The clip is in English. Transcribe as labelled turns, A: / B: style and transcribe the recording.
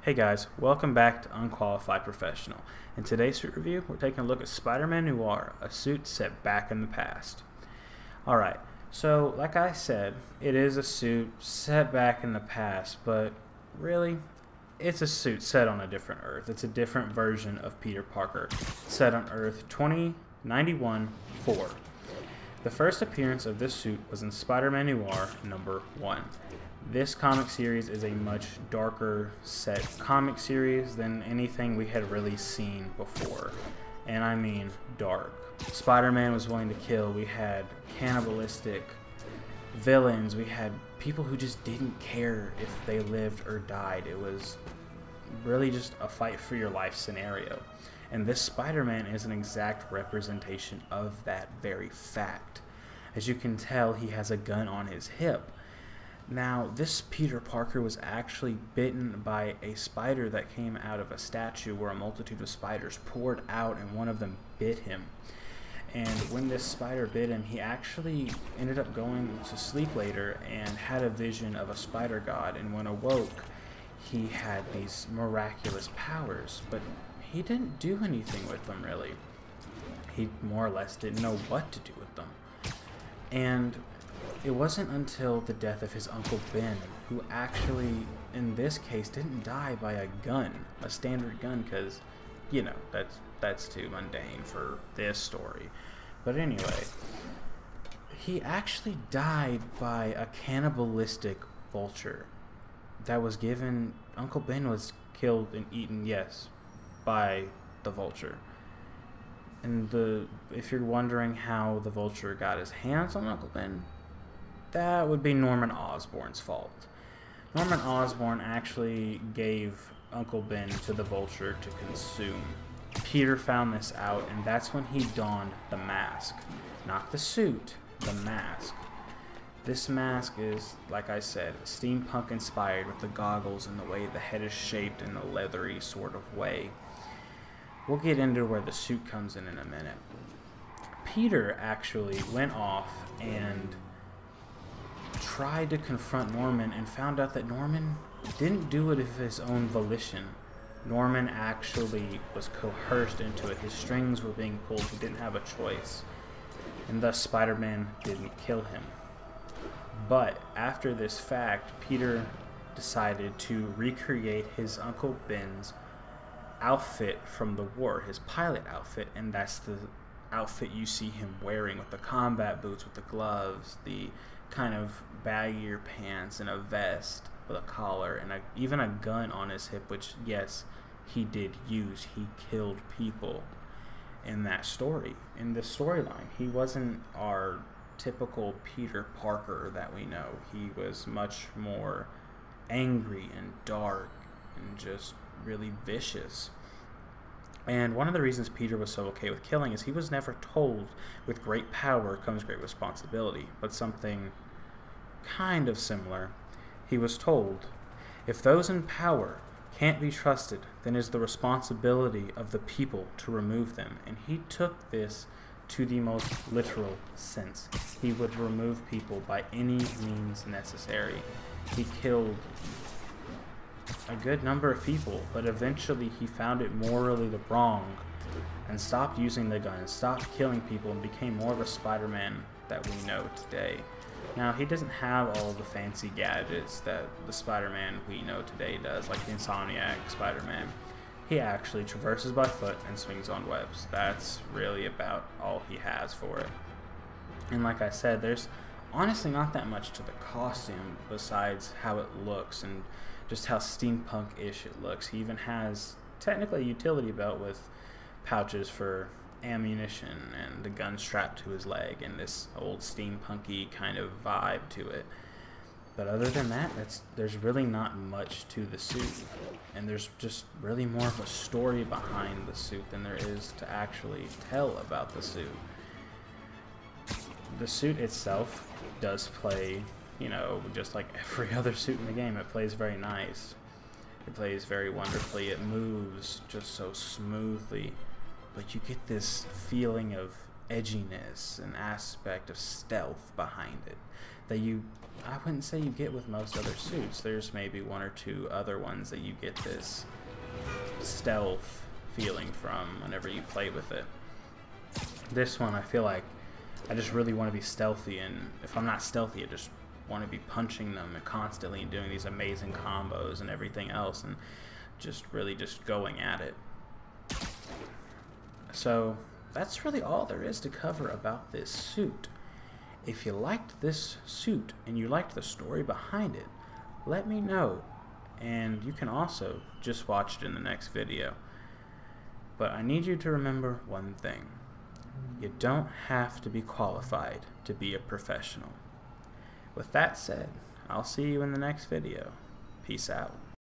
A: Hey guys, welcome back to Unqualified Professional. In today's suit review, we're taking a look at Spider-Man Noir, a suit set back in the past. Alright, so like I said, it is a suit set back in the past, but really, it's a suit set on a different Earth. It's a different version of Peter Parker, set on Earth 2091-4. The first appearance of this suit was in Spider-Man Noir #1. This comic series is a much darker set comic series than anything we had really seen before. And I mean dark. Spider-Man was willing to kill. We had cannibalistic villains. We had people who just didn't care if they lived or died. It was really just a fight for your life scenario. And this Spider-Man is an exact representation of that very fact. As you can tell, he has a gun on his hip. Now, this Peter Parker was actually bitten by a spider that came out of a statue where a multitude of spiders poured out and one of them bit him. And when this spider bit him, he actually ended up going to sleep later and had a vision of a spider god, and when awoke, he had these miraculous powers, but he didn't do anything with them really. He more or less didn't know what to do with them. And it wasn't until the death of his Uncle Ben, who actually, in this case, didn't die by a gun, a standard gun, because, you know, that's too mundane for this story. But anyway, he actually died by a cannibalistic vulture that was given. Uncle Ben was killed and eaten, yes, by the vulture. And if you're wondering how the vulture got his hands on Uncle Ben, that would be Norman Osborn's fault. Norman Osborn actually gave Uncle Ben to the vulture to consume. Peter found this out, and that's when he donned the mask. Not the suit, the mask. This mask is, like I said, steampunk inspired, with the goggles and the way the head is shaped in a leathery sort of way. We'll get into where the suit comes in a minute. Peter actually went off and tried to confront Norman and found out that Norman didn't do it of his own volition. Norman actually was coerced into it. His strings were being pulled. He didn't have a choice. And thus Spider-Man didn't kill him. But after this fact, Peter decided to recreate his Uncle Ben's outfit from the war, his pilot outfit, and that's the outfit you see him wearing, with the combat boots, with the gloves, the kind of baggier pants, and a vest with a collar, and even a gun on his hip, which, yes, he did use. He killed people in that story, in this storyline. He wasn't our typical Peter Parker that we know. He was much more angry and dark and just really vicious. And one of the reasons Peter was so okay with killing is he was never told, with great power comes great responsibility, but something kind of similar. He was told, if those in power can't be trusted, then it is the responsibility of the people to remove them. And he took this to the most literal sense. He would remove people by any means necessary. He killed a good number of people, but eventually he found it morally wrong and stopped using the gun, stopped killing people, and became more of a Spider-Man that we know today. Now, he doesn't have all the fancy gadgets that the Spider-Man we know today does, like the Insomniac Spider-Man. He actually traverses by foot and swings on webs. That's really about all he has for it. And like I said, there's honestly not that much to the costume besides how it looks and just how steampunk-ish it looks. He even has technically a utility belt with pouches for ammunition and the gun strapped to his leg and this old steampunky kind of vibe to it. But other than that, there's really not much to the suit. And there's just really more of a story behind the suit than there is to actually tell about the suit. The suit itself does play, you know, just like every other suit in the game. It plays very nice. It plays very wonderfully. It moves just so smoothly. But you get this feeling of edginess, an aspect of stealth behind it I wouldn't say you get with most other suits. There's maybe one or two other ones that you get this stealth feeling from whenever you play with it. This one, I feel like I just really want to be stealthy, and if I'm not stealthy, I just want to be punching them constantly and doing these amazing combos and everything else, and just really just going at it. So that's really all there is to cover about this suit. If you liked this suit and you liked the story behind it, let me know, and you can also just watch it in the next video. But I need you to remember one thing: you don't have to be qualified to be a professional. With that said, I'll see you in the next video. Peace out.